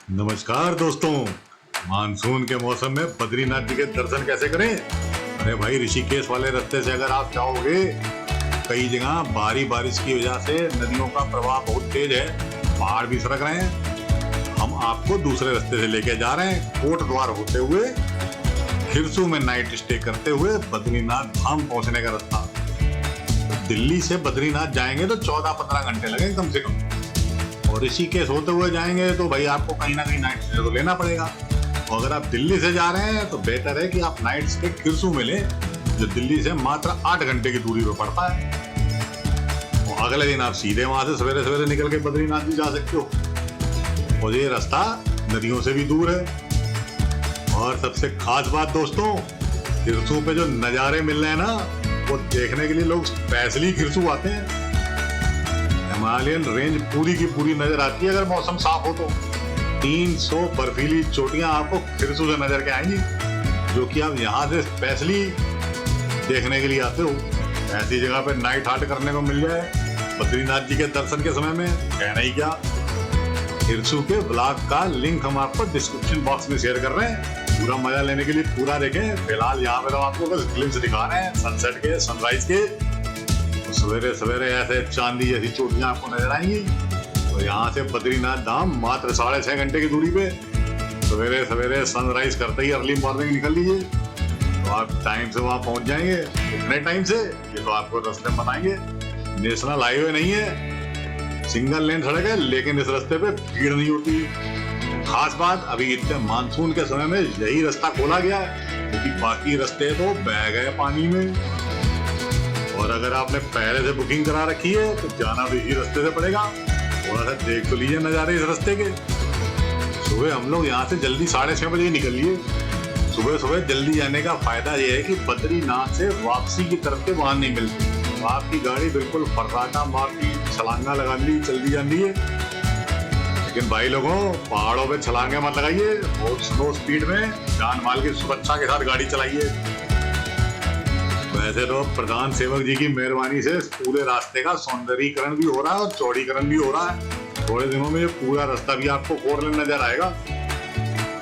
नमस्कार दोस्तों। मानसून के मौसम में बद्रीनाथ जी के दर्शन कैसे करें? अरे भाई, ऋषिकेश वाले रास्ते से अगर आप जाओगे, कई जगह भारी बारिश की वजह से नदियों का प्रवाह बहुत तेज है, पहाड़ भी सरक रहे हैं। हम आपको दूसरे रास्ते से लेके जा रहे हैं, कोट द्वार होते हुए खिरसू में नाइट स्टे करते हुए बद्रीनाथ धाम पहुंचने का रास्ता। दिल्ली से बद्रीनाथ जाएंगे तो 14-15 घंटे लगेंगे कम से कम, और ऋषिकेश होते हुए जाएंगे तो भाई आपको कहीं ना कहीं नाइट स्टे तो लेना पड़ेगा। और अगर आप दिल्ली से जा रहे हैं तो बेहतर है कि आप नाइट स्टे खिरसू में लें, जो दिल्ली से मात्र 8 घंटे की दूरी पर पड़ता है। और अगले दिन आप सीधे वहां से सवेरे सवेरे निकल के बद्रीनाथ भी जा सकते हो, और ये रास्ता नदियों से भी दूर है। और सबसे खास बात दोस्तों, खिरसू पे जो नजारे मिल रहे हैं ना, वो देखने के लिए लोग स्पेशली खिरसू आते हैं। हिमालयन रेंज पूरी की पूरी नजर आती है अगर मौसम साफ हो तो। 300 बर्फीली चोटियां आपको खिरसू से नजर के आएंगी, जो कि आप यहाँ से स्पेशली देखने के लिए आते हो। ऐसी जगह पे नाइट हाल्ट करने को मिल जाए बद्रीनाथ जी के दर्शन के समय में, कहना ही क्या। खिरसू के ब्लॉग का लिंक हम आपको डिस्क्रिप्शन बॉक्स में शेयर कर रहे हैं, पूरा मजा लेने के लिए पूरा देखें। फिलहाल यहाँ पे तो आपको बस ग्लिम्स दिखा रहे हैं सनसेट के, सनराइज के। सवेरे सवेरे ऐसे चांदी जैसी चोटियां आपको नजर आएंगी। तो यहाँ से बद्रीनाथ धाम मात्र 6.5 घंटे की दूरी पे सवेरे सवेरे सनराइज करते ही अर्ली मॉर्निंग निकल लीजिए, तो आप टाइम से वहां पहुंच जाएंगे। कितने टाइम से, ये तो आपको रास्ते में बताएंगे। नेशनल हाईवे नहीं है, सिंगल लेन सड़क है, लेकिन इस रास्ते पे भीड़ नहीं होती। खास बात, अभी इतने मानसून के समय में यही रास्ता खोला गया है, क्योंकि बाकी रास्ते तो बह गए पानी में। और अगर आपने पहले से बुकिंग करा रखी है तो जाना भी इसी रास्ते से पड़ेगा। थोड़ा सा देख तो लीजिए नजारे इस रास्ते के। सुबह हम लोग यहाँ से जल्दी 6:30 बजे निकल लिए। सुबह सुबह जल्दी जाने का फायदा ये है कि बद्रीनाथ से वापसी की तरफ के वाहन नहीं मिलते, तो आपकी गाड़ी बिल्कुल फर्राटा मारती, छलांगा लगा ली, चलती जाती है। लेकिन भाई लोगों, पहाड़ों पे छलांगे मत लगाइए, बहुत स्लो स्पीड में जान माल की सुरक्षा के साथ गाड़ी चलाइए। वैसे तो प्रधान सेवक जी की मेहरबानी से पूरे रास्ते का सौंदर्यीकरण भी हो रहा है और चौड़ीकरण भी हो रहा है। थोड़े दिनों में ये पूरा रास्ता भी आपको 4 लेन नजर आएगा।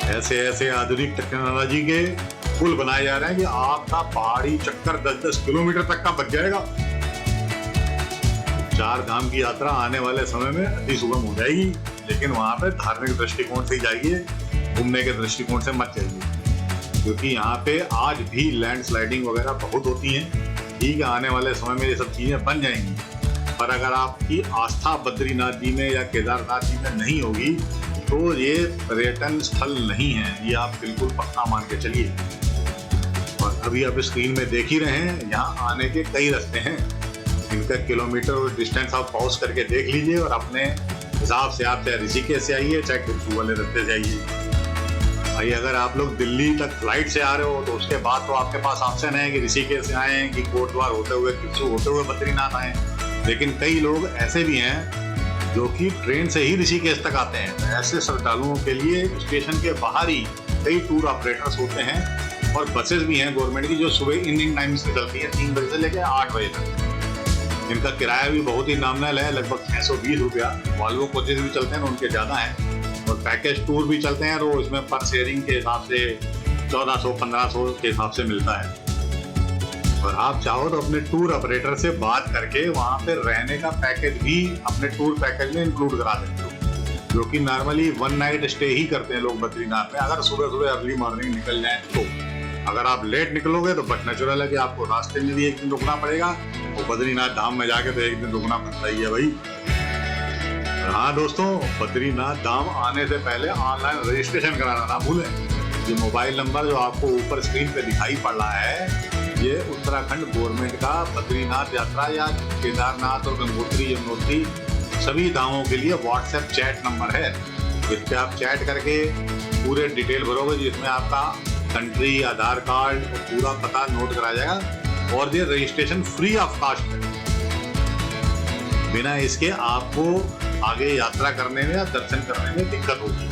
ऐसे ऐसे आधुनिक टेक्नोलॉजी के पुल बनाए जा रहे हैं कि आपका पहाड़ी चक्कर 10-10 किलोमीटर तक का बच जाएगा। 4 धाम की यात्रा आने वाले समय में अति सुगम हो जाएगी, लेकिन वहां पे धार्मिक दृष्टिकोण से ही जाइए, घूमने के दृष्टिकोण से मत जाइए, क्योंकि यहाँ पे आज भी लैंडस्लाइडिंग वगैरह बहुत होती हैं। ठीक है, आने वाले समय में ये सब चीजें बन जाएंगी, पर अगर आपकी आस्था बद्रीनाथ जी में या केदारनाथ जी में नहीं होगी तो ये पर्यटन स्थल नहीं है, ये आप बिल्कुल पक्का मान के चलिए। और अभी आप स्क्रीन में देख ही रहे हैं, यहाँ आने के कई रास्ते हैं, इनका किलोमीटर और डिस्टेंस आप पॉज करके देख लीजिए, और अपने हिसाब से आप चाहे ऋषिकेश से आइए चाहे खिरसू वाले रास्ते से आइए। भाई, अगर आप लोग दिल्ली तक फ्लाइट से आ रहे हो तो उसके बाद तो आपके पास ऑप्शन है कि ऋषिकेश से आए, कि कोट द्वार होते हुए खिरसू होते हुए बद्रीनाथ आए। लेकिन कई लोग ऐसे भी हैं जो कि ट्रेन से ही ऋषिकेश तक आते हैं। तो ऐसे श्रद्धालुओं के लिए स्टेशन के बाहर ही कई टूर ऑपरेटर्स होते हैं, और बसेस भी हैं गवर्नमेंट की, जो सुबह इंडियन टाइम से चलती है 3 बजे से लेकर 8 बजे तक। इनका किराया भी बहुत ही नॉमिनल है, लगभग 620 रुपया। वॉल्वो कोचेस भी चलते हैं, उनके ज्यादा हैं। और पैकेज टूर भी चलते हैं, तो इसमें पर शेयरिंग के हिसाब से 1400-1500 के हिसाब से मिलता है। और आप चाहो तो अपने टूर ऑपरेटर से बात करके वहां पे रहने का पैकेज भी अपने टूर पैकेज में इंक्लूड करा सकते हो, जो कि नॉर्मली 1 नाइट स्टे ही करते हैं लोग बद्रीनाथ में, अगर सुबह सुबह अर्ली मॉर्निंग निकल जाए तो। अगर आप लेट निकलोगे तो बट नेचुरल है कि आपको रास्ते में भी 1 दिन रुकना पड़ेगा, और बद्रीनाथ धाम में जाके तो 1 दिन रुकना पड़ता ही है भाई। हाँ दोस्तों, बद्रीनाथ धाम आने से पहले ऑनलाइन रजिस्ट्रेशन कराना ना भूलें। ये मोबाइल नंबर जो आपको ऊपर स्क्रीन पे दिखाई पड़ रहा है, ये उत्तराखंड गवर्नमेंट का बद्रीनाथ यात्रा या केदारनाथ और गंगोत्री यमुनोत्री सभी धामों के लिए व्हाट्सएप चैट नंबर है। इस पे आप चैट करके पूरे डिटेल भरोगे, जिसमें आपका कंट्री, आधार कार्ड और पूरा पता नोट कराया जाएगा। और ये रजिस्ट्रेशन फ्री ऑफ कॉस्ट है, बिना इसके आपको आगे यात्रा करने में या दर्शन करने में दिक्कत होगी।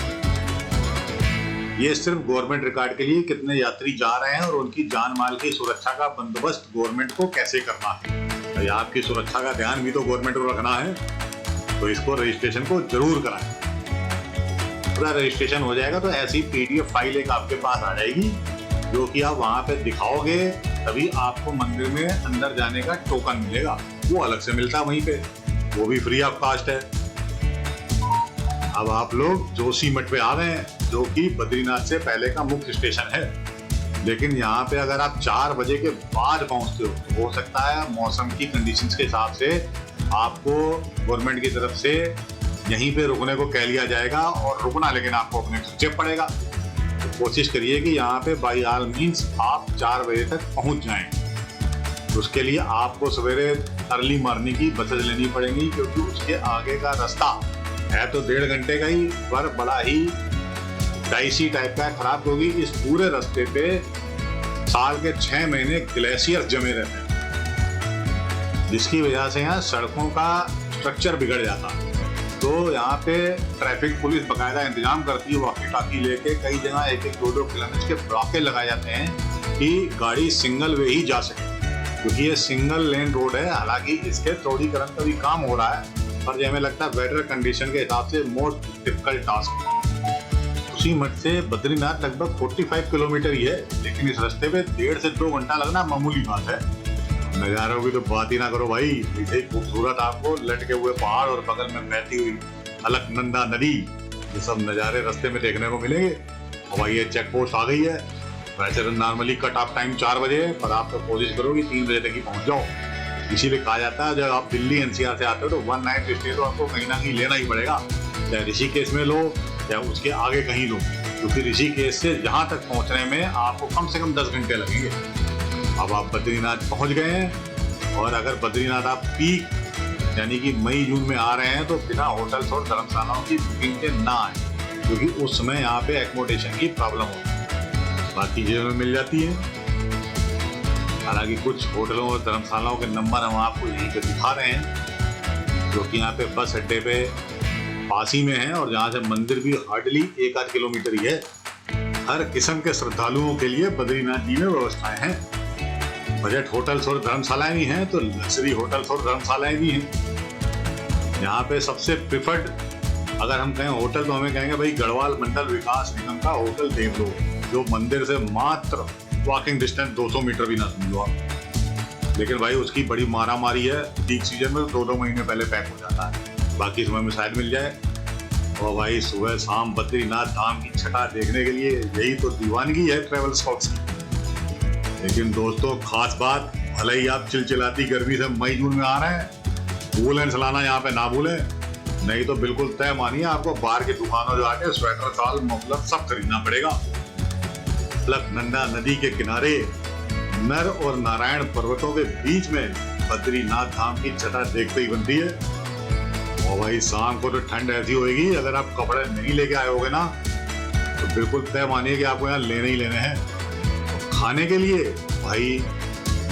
ये सिर्फ गवर्नमेंट रिकॉर्ड के लिए कितने यात्री जा रहे हैं और उनकी जान माल की सुरक्षा का बंदोबस्त गवर्नमेंट को कैसे करना है। तो आपकी सुरक्षा का ध्यान भी तो गवर्नमेंट को रखना है, तो इसको रजिस्ट्रेशन को जरूर कराएं। पूरा रजिस्ट्रेशन हो जाएगा तो ऐसी PDF फाइल एक आपके पास आ जाएगी, जो कि आप वहां पे दिखाओगे, तभी आपको मंदिर में अंदर जाने का टोकन मिलेगा। वो अलग से मिलता है वहीं पे, वो भी फ्री ऑफ कास्ट है। अब आप लोग जोशीमठ पे आ गए हैं, जो कि बद्रीनाथ से पहले का मुख्य स्टेशन है। लेकिन यहाँ पे अगर आप 4 बजे के बाद पहुंचते हो तो हो सकता है मौसम की कंडीशंस के हिसाब से आपको गवर्नमेंट की तरफ से यहीं पे रुकने को कह लिया जाएगा, और रुकना लेकिन आपको अपने खर्चे पड़ेगा। तो कोशिश करिए कि यहाँ पे बाई ऑल मीन्स आप 4 बजे तक पहुंच जाएं। उसके लिए आपको सवेरे अर्ली मॉर्निंग की बसेज लेनी पड़ेंगी, क्योंकि उसके आगे का रास्ता है तो 1.5 घंटे का ही, पर बड़ा ही डाइसी टाइप का खराब होगी। इस पूरे रास्ते पे साल के 6 महीने ग्लेशियर जमे रहते हैं, जिसकी वजह से यहाँ सड़कों का स्ट्रक्चर बिगड़ जाता है। तो यहाँ पे ट्रैफिक पुलिस बकायदा इंतजाम करती है, वॉकी टॉकी लेके कई जगह 1-1, 2-2 किलोमीटर के ब्लॉके लगाए जाते हैं कि गाड़ी सिंगल वे ही जा सके, क्योंकि ये सिंगल लेन रोड है। हालांकि इसके चौड़ीकरण का भी काम हो रहा है, पर जो हमें लगता है वेदर कंडीशन के हिसाब से मोस्ट डिफिकल्ट टास्क है। जोशीमठ से बद्रीनाथ लगभग 45 किलोमीटर ही है, लेकिन इस रास्ते पे 1.5 से 2 घंटा लगना मामूली बात है। नज़ारों की तो बात ही ना करो भाई, इतने खूबसूरत आपको लटके हुए पहाड़ और बगल में बहती हुई अलकनंदा नदी, ये सब नज़ारे रास्ते में देखने को मिलेंगे। और भाई ये चेक पोस्ट आ गई है। वैसे तो नॉर्मली कट ऑफ टाइम 4 बजे है, पर आप तो कोशिश करो कि 3 बजे तक ही पहुंच जाओ। इसीलिए कहा जाता है जब आप दिल्ली NCR से आते हो तो 1 नाइट स्टे तो आपको कहीं ना कहीं लेना ही पड़ेगा, चाहे ऋषिकेश में लो या उसके आगे कहीं लो, क्योंकि ऋषिकेश से जहाँ तक पहुँचने में आपको कम से कम 10 घंटे लगेंगे। अब आप बद्रीनाथ पहुँच गए हैं, और अगर बद्रीनाथ आप पीक यानी कि मई जून में आ रहे हैं तो बिना होटल्स और धर्मशालाओं की बुकिंग के ना आए, क्योंकि उस समय यहाँ पे एकोमोडेशन की प्रॉब्लम होती है। बाकी चीज़ें मिल जाती हैं। हालांकि कुछ होटलों और धर्मशालाओं के नंबर हम आपको यहीं पे दिखा रहे हैं, जो कि यहाँ पे बस अड्डे पे पास ही में है, और जहाँ से मंदिर भी हार्डली 1-8 किलोमीटर ही है। हर किस्म के श्रद्धालुओं के लिए बद्रीनाथ जी में व्यवस्थाएं हैं। बजट होटल्स और धर्मशालाएं भी हैं, तो लग्जरी होटल्स और धर्मशालाएं भी हैं। यहाँ पे सबसे प्रिफर्ड अगर हम कहें होटल, तो हमें कहेंगे भाई गढ़वाल मंडल विकास निगम का होटल देख लो, जो मंदिर से मात्र वॉकिंग डिस्टेंस 200 मीटर भी ना समझो आप। लेकिन भाई उसकी बड़ी मारा मारी है, पीक सीजन में 2-2 महीने पहले पैक हो जाता है, बाकी समय में शायद मिल जाए। और भाई सुबह शाम बद्रीनाथ धाम की छटा देखने के लिए यही तो दीवानगी है ट्रैवल स्पॉट्स की। लेकिन दोस्तों खास बात, भले ही आप चिलचिलाती गर्मी से मई जून में आ रहे हैं, वूलन लाना यहाँ पे ना भूलें, नहीं तो बिल्कुल तय मानिए आपको बाहर की दुकानों जाके स्वेटर, शॉल, मफलर सब खरीदना पड़ेगा। अलकनंदा नदी के किनारे नर और नारायण पर्वतों के बीच में बद्रीनाथ धाम की छटा देखते ही बनती है। और भाई शाम को तो ठंड ऐसी होगी, अगर आप कपड़े नहीं लेके आए होगे ना तो बिल्कुल तय मानिए कि आपको यहाँ लेने ही लेने हैं। खाने के लिए भाई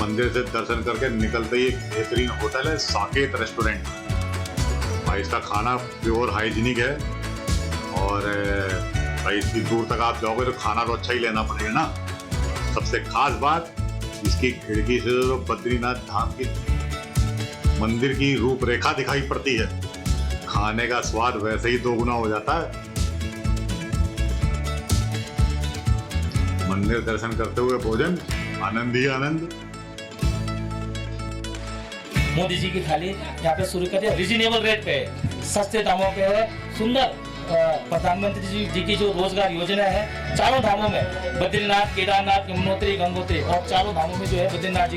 मंदिर से दर्शन करके निकलते ही एक बेहतरीन होटल है साकेत रेस्टोरेंट। भाई इसका खाना प्योर हाइजीनिक है, और भाई इसकी दूर तक आप जाओगे तो खाना तो अच्छा ही लेना पड़ेगा ना। सबसे खास बात, इसकी खिड़की से जो बद्रीनाथ धाम की मंदिर की रूपरेखा दिखाई पड़ती है, खाने का स्वाद वैसे ही दोगुना हो जाता है। मंदिर दर्शन करते हुए भोजन आनंद ही आनंद। मोदी जी की थाली यहाँ पे शुरू कर दिया, रिजनेबल रेट पे, सस्ते दामों पे है। सुंदर प्रधानमंत्री जी की जो रोजगार योजना है, चारों धामों में बद्रीनाथ, केदारनाथ, यमुनोत्री, गंगोत्री, और चारों धामों में जो है बद्रीनाथ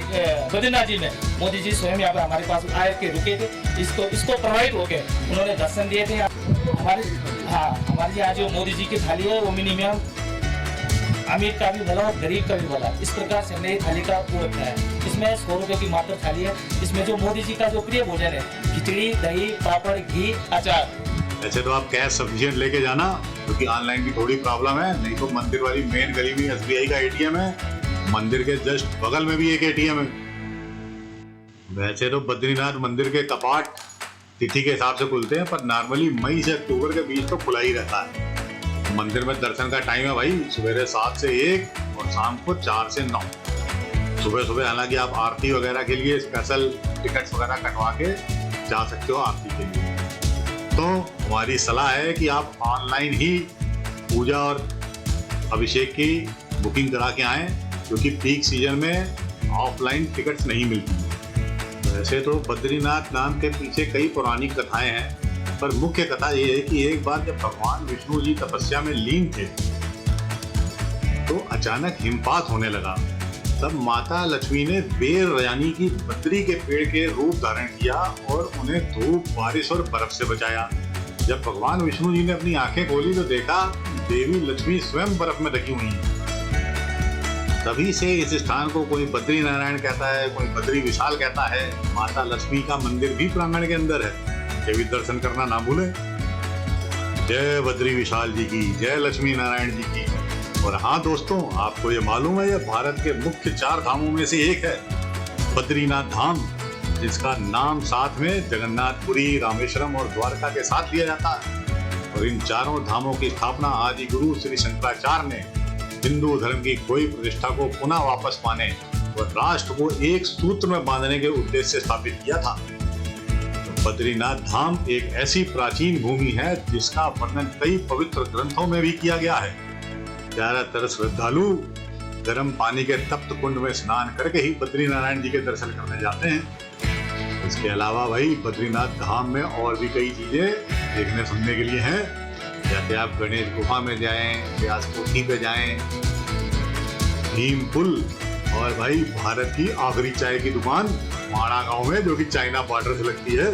जी में मोदी जी स्वयं यहाँ पे हमारे पास आए के रुके थे। इसको प्रोवाइड होके उन्होंने दर्शन दिए थे। हमारी यहाँ जो मोदी जी की थाली है वो मिनिमम अमीर का भी भला और गरीब का भी भला, इस प्रकार से हमने ये थाली का वो रखा है। इसमें 100 रुपए की मात्र थाली है। इसमें जो मोदी जी का जो प्रिय भोजन है, खिचड़ी, दही, पापड़, घी, अचार। ऐसे तो आप कैश सफिशिएंट लेके जाना, क्योंकि ऑनलाइन की थोड़ी प्रॉब्लम है। नहीं तो मंदिर वाली मेन गली में SBI का ATM है, मंदिर के जस्ट बगल में भी एक ATM है। वैसे तो बद्रीनाथ मंदिर के कपाट तिथि के हिसाब से खुलते हैं, पर नॉर्मली मई से अक्टूबर के बीच तो खुला ही रहता है। मंदिर में दर्शन का टाइम है भाई सुबह 7 से 1 और शाम को 4 से 9। सुबह हालांकि आप आरती वगैरह के लिए स्पेशल टिकट्स वगैरह कटवा के जा सकते हो आरती के लिए। तो हमारी सलाह है कि आप ऑनलाइन ही पूजा और अभिषेक की बुकिंग करा के आएं, क्योंकि पीक सीजन में ऑफलाइन टिकट्स नहीं मिलती। वैसे तो बद्रीनाथ नाम के पीछे कई पौराणिक कथाएं हैं, पर मुख्य कथा ये है कि एक बार जब भगवान विष्णु जी तपस्या में लीन थे तो अचानक हिमपात होने लगा। तब माता लक्ष्मी ने बेर यानी कि बद्री के पेड़ के रूप धारण किया और उन्हें धूप, बारिश और बर्फ से बचाया। जब भगवान विष्णु जी ने अपनी आंखें खोली तो देखा देवी लक्ष्मी स्वयं बर्फ में ढकी हुई हैं। तभी से इस स्थान को कोई बद्री नारायण कहता है, कोई बद्री विशाल कहता है। माता लक्ष्मी का मंदिर भी प्रांगण के अंदर है, ये भी दर्शन करना ना भूलें। जय बद्री विशाल जी की, जय लक्ष्मी नारायण जी की। और हाँ दोस्तों, आपको ये मालूम है, यह भारत के मुख्य 4 धामों में से एक है, बद्रीनाथ धाम, जिसका नाम साथ में जगन्नाथपुरी, रामेश्वरम और द्वारका के साथ लिया जाता है। और इन चारों धामों की स्थापना आदि गुरु श्री शंकराचार्य ने हिंदू धर्म की खोई प्रतिष्ठा को पुनः वापस पाने और राष्ट्र को एक सूत्र में बांधने के उद्देश्य से स्थापित किया था। तो बद्रीनाथ धाम एक ऐसी प्राचीन भूमि है जिसका वर्णन कई पवित्र ग्रंथों में भी किया गया है। ज्यादातर श्रद्धालु गर्म पानी के तप्त कुंड में स्नान करके ही बद्री नारायण जी के दर्शन करने जाते हैं। इसके अलावा भाई बद्रीनाथ धाम में और भी कई चीजें देखने सुनने के लिए हैं, जैसे आप गणेश गुफा में जाएं, व्यास कोठी पे जाएं, भीम पुल और भाई भारत की आखिरी चाय की दुकान माणा गांव में, जो कि चाइना बॉर्डर से लगती है।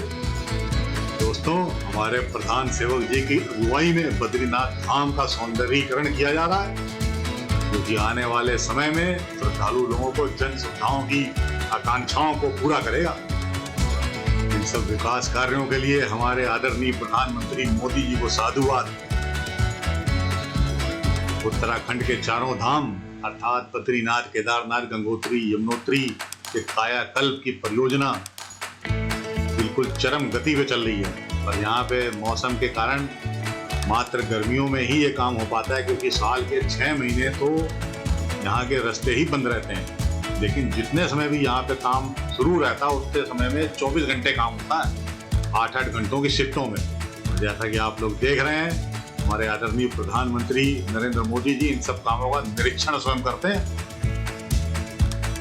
दोस्तों, हमारे प्रधान सेवक जी की अगुवाई में बद्रीनाथ धाम का सौंदर्यीकरण किया जा रहा है, क्योंकि आने वाले समय में श्रद्धालु लोगों को जन सुविधाओं की आकांक्षाओं को पूरा करेगा। इन सब विकास कार्यों के लिए हमारे आदरणीय प्रधानमंत्री मोदी जी को साधुवाद। उत्तराखंड के चारों धाम अर्थात बद्रीनाथ, केदारनाथ, गंगोत्री, यमुनोत्री के कायाकल्प की परियोजना बिल्कुल चरम गति पे चल रही है। और यहाँ पे मौसम के कारण मात्र गर्मियों में ही ये काम हो पाता है, क्योंकि साल के 6 महीने तो यहाँ के रास्ते ही बंद रहते हैं। लेकिन जितने समय भी यहाँ पे काम शुरू रहता है उतने समय में 24 घंटे काम होता है, 8-8 घंटों की शिफ्टों में। जैसा कि आप लोग देख रहे हैं, हमारे आदरणीय प्रधानमंत्री नरेंद्र मोदी जी इन सब कामों का निरीक्षण स्वयं करते हैं,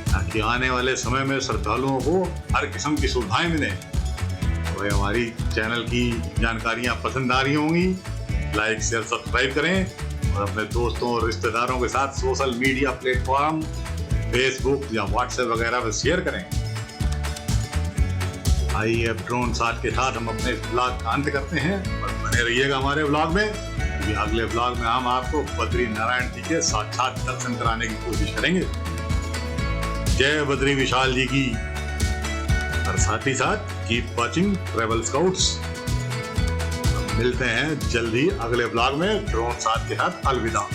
ताकि आने वाले समय में श्रद्धालुओं को हर किस्म की सुविधाएं मिले। तो हमारी चैनल की जानकारियां पसंद आ रही होंगी, लाइक, शेयर, सब्सक्राइब करें और अपने दोस्तों और रिश्तेदारों के साथ सोशल मीडिया प्लेटफॉर्म फेसबुक या व्हाट्सएप वगैरह पर शेयर करें। आइए अब ड्रोन शॉट के साथ हम अपने ब्लॉग का अंत करते हैं और बने रहिएगा हमारे ब्लॉग में, क्योंकि अगले ब्लॉग में हम आपको बद्री नारायण जी के साक्षात दर्शन कराने की कोशिश करेंगे। जय बद्री विशाल जी की। और साथ ही साथ कीप वॉचिंग ट्रैवल स्काउट्स। मिलते हैं जल्दी अगले ब्लॉग में ड्रोन शॉट के साथ। अलविदा।